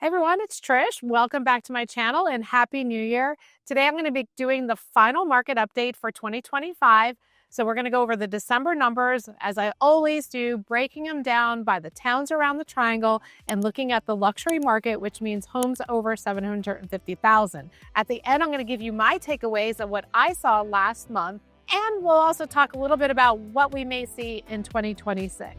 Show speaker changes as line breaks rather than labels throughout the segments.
Hey everyone, it's Trish. Welcome back to my channel and Happy New Year. Today I'm going to be doing the final market update for 2025. So we're going to go over the December numbers as I always do, breaking them down by the towns around the triangle and looking at the luxury market, which means homes over 750,000. At the end, I'm going to give you my takeaways of what I saw last month, and we'll also talk a little bit about what we may see in 2026.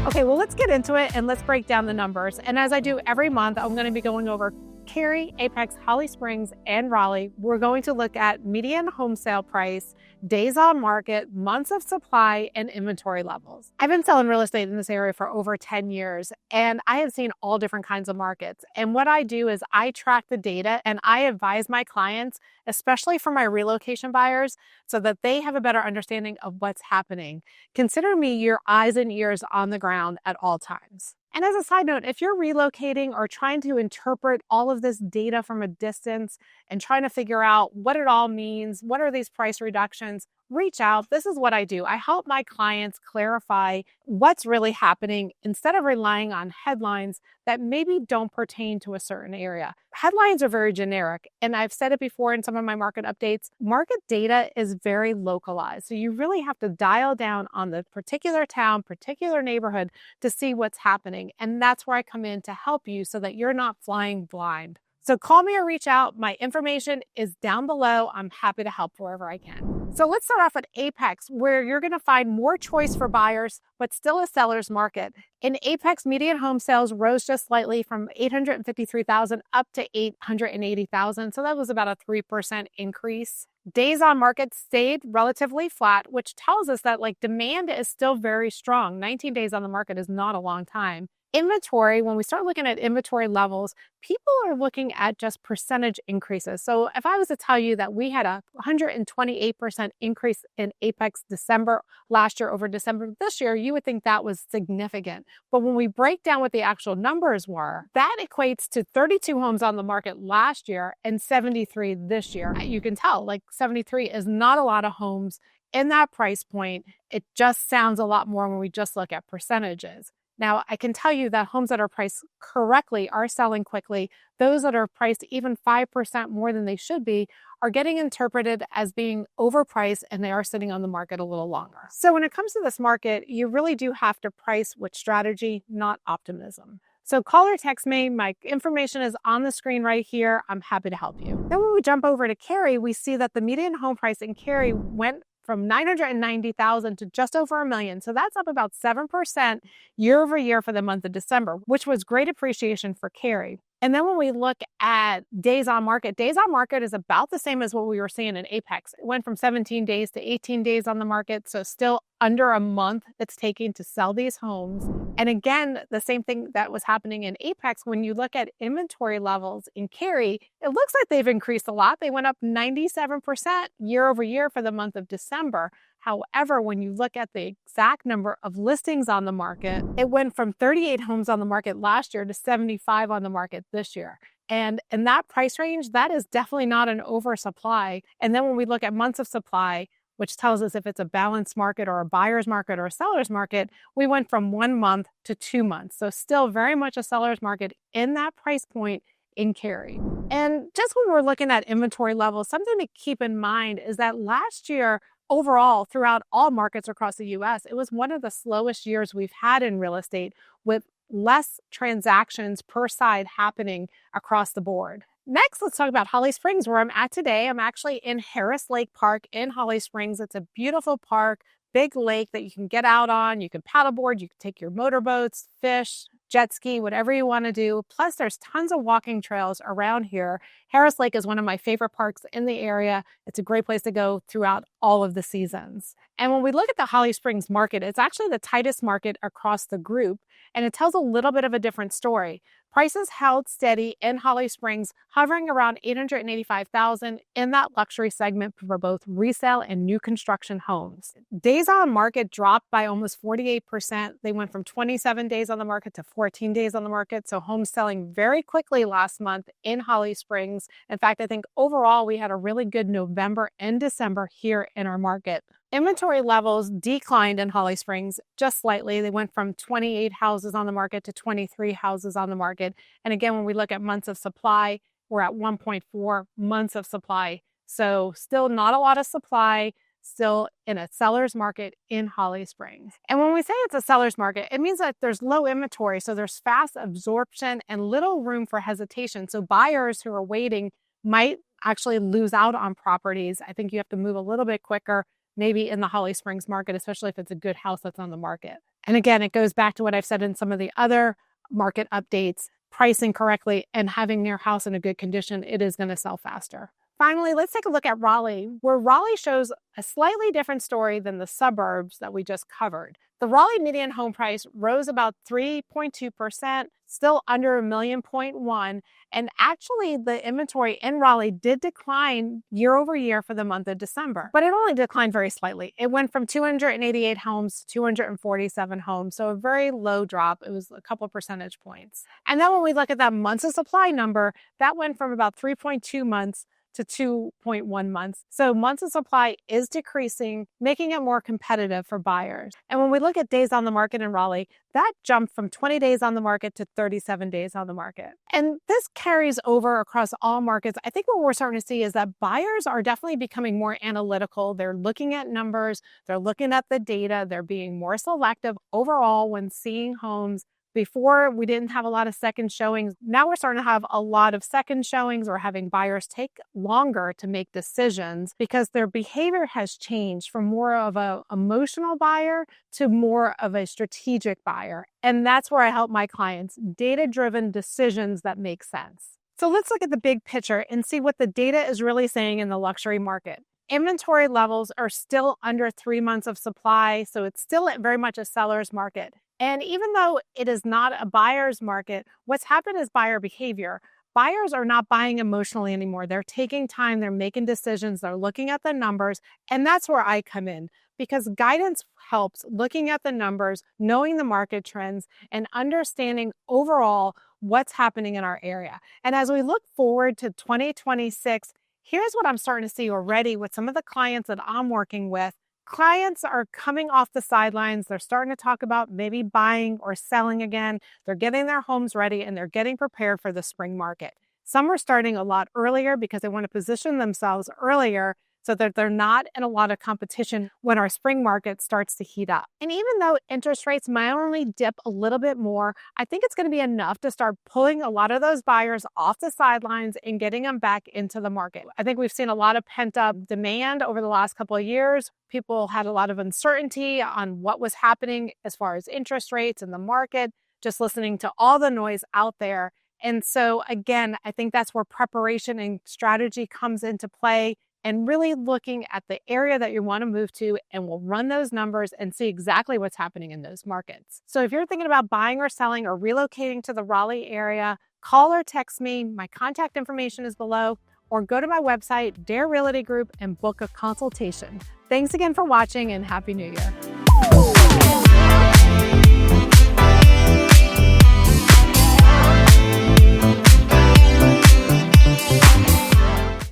Okay, well, let's get into it and let's break down the numbers. And as I do every month, I'm going to be going over Cary, Apex, Holly Springs, and Raleigh. We're going to look at median home sale price, days on market, months of supply, and inventory levels. I've been selling real estate in this area for over 10 years, and I have seen all different kinds of markets. And what I do is I track the data and I advise my clients, especially for my relocation buyers, so that they have a better understanding of what's happening. Consider me your eyes and ears on the ground at all times. And as a side note, if you're relocating or trying to interpret all of this data from a distance and trying to figure out what it all means, what are these price reductions, reach out. This is what I do. I help my clients clarify what's really happening instead of relying on headlines that maybe don't pertain to a certain area. Headlines are very generic, and I've said it before in some of my market updates. Market data is very localized, so you really have to dial down on the particular town, particular neighborhood to see what's happening, and that's where I come in to help you so that you're not flying blind. So call me or reach out. My information is down below. I'm happy to help wherever I can. So let's start off with Apex, where you're going to find more choice for buyers, but still a seller's market. In Apex, median home sales rose just slightly from 853,000 up to 880,000. So that was about a 3% increase. Days on market stayed relatively flat, which tells us that demand is still very strong. 19 days on the market is not a long time. Inventory, when we start looking at inventory levels, people are looking at just percentage increases. So if I was to tell you that we had a 128% increase in Apex December last year over December this year, you would think that was significant. But when we break down what the actual numbers were, that equates to 32 homes on the market last year and 73 this year. You can tell 73 is not a lot of homes in that price point. It just sounds a lot more when we just look at percentages. Now, I can tell you that homes that are priced correctly are selling quickly. Those that are priced even 5% more than they should be are getting interpreted as being overpriced, and they are sitting on the market a little longer. So when it comes to this market, you really do have to price with strategy, not optimism. So call or text me. My information is on the screen right here. I'm happy to help you. Then when we jump over to Cary, we see that the median home price in Cary went from 990,000 to just over $1 million. So that's up about 7% year over year for the month of December, which was great appreciation for Cary. And then when we look at days on market is about the same as what we were seeing in Apex. It went from 17 days to 18 days on the market, so still under a month it's taking to sell these homes. And again, the same thing that was happening in Apex, when you look at inventory levels in Cary, it looks like they've increased a lot. They went up 97% year over year for the month of December. However, when you look at the exact number of listings on the market, it went from 38 homes on the market last year to 75 on the market this year. And in that price range, that is definitely not an oversupply. And then when we look at months of supply, which tells us if it's a balanced market or a buyer's market or a seller's market, we went from 1 month to 2 months. So still very much a seller's market in that price point in Cary. And just when we're looking at inventory levels, something to keep in mind is that last year, overall, throughout all markets across the US, it was one of the slowest years we've had in real estate, with less transactions per side happening across the board. Next, let's talk about Holly Springs, where I'm at today. I'm actually in Harris Lake Park in Holly Springs. It's a beautiful park, big lake that you can get out on. You can paddleboard, you can take your motorboats, fish, jet ski, whatever you want to do. Plus, there's tons of walking trails around here. Harris Lake is one of my favorite parks in the area. It's a great place to go throughout all of the seasons. And when we look at the Holly Springs market, it's actually the tightest market across the group, and it tells a little bit of a different story. Prices held steady in Holly Springs, hovering around $885,000 in that luxury segment for both resale and new construction homes. Days on market dropped by almost 48%. They went from 27 days on the market to 14 days on the market. So homes selling very quickly last month in Holly Springs. In fact, I think overall we had a really good November and December here in our market. Inventory levels declined in Holly Springs just slightly. They went from 28 houses on the market to 23 houses on the market. And again, when we look at months of supply, we're at 1.4 months of supply. So still not a lot of supply, still in a seller's market in Holly Springs. And when we say it's a seller's market, it means that there's low inventory. So there's fast absorption and little room for hesitation. So buyers who are waiting might actually lose out on properties. I think you have to move a little bit quicker, maybe in the Holly Springs market, especially if it's a good house that's on the market. And again, it goes back to what I've said in some of the other market updates, pricing correctly and having your house in a good condition, it is going to sell faster. Finally, let's take a look at Raleigh, where Raleigh shows a slightly different story than the suburbs that we just covered. The Raleigh median home price rose about 3.2%, still under $1.1 million. And actually, the inventory in Raleigh did decline year over year for the month of December, but it only declined very slightly. It went from 288 homes to 247 homes, so a very low drop. It was a couple percentage points. And then when we look at that months of supply number, that went from about 3.2 months to 2.1 months. So months of supply is decreasing, making it more competitive for buyers. And when we look at days on the market in Raleigh, that jumped from 20 days on the market to 37 days on the market. And this carries over across all markets. I think what we're starting to see is that buyers are definitely becoming more analytical. They're looking at numbers, they're looking at the data, they're being more selective overall when seeing homes. Before, we didn't have a lot of second showings. Now we're starting to have a lot of second showings. We're having buyers take longer to make decisions because their behavior has changed from more of an emotional buyer to more of a strategic buyer. And that's where I help my clients, data-driven decisions that make sense. So let's look at the big picture and see what the data is really saying in the luxury market. Inventory levels are still under 3 months of supply, so it's still very much a seller's market. And even though it is not a buyer's market, what's happened is buyer behavior. Buyers are not buying emotionally anymore. They're taking time, they're making decisions, they're looking at the numbers, and that's where I come in because guidance helps looking at the numbers, knowing the market trends, and understanding overall what's happening in our area. And as we look forward to 2026, here's what I'm starting to see already with some of the clients that I'm working with. Clients are coming off the sidelines. They're starting to talk about maybe buying or selling again. They're getting their homes ready and they're getting prepared for the spring market. Some are starting a lot earlier because they want to position themselves earlier so that they're not in a lot of competition when our spring market starts to heat up. And even though interest rates might only dip a little bit more, I think it's going to be enough to start pulling a lot of those buyers off the sidelines and getting them back into the market. I think we've seen a lot of pent-up demand over the last couple of years. People had a lot of uncertainty on what was happening as far as interest rates in the market, just listening to all the noise out there. And so again, I think that's where preparation and strategy comes into play. And really looking at the area that you want to move to, and we'll run those numbers and see exactly what's happening in those markets. So if you're thinking about buying or selling or relocating to the Raleigh area, call or text me. My contact information is below, or go to my website, Dare Realty Group, and book a consultation. Thanks again for watching and Happy New Year.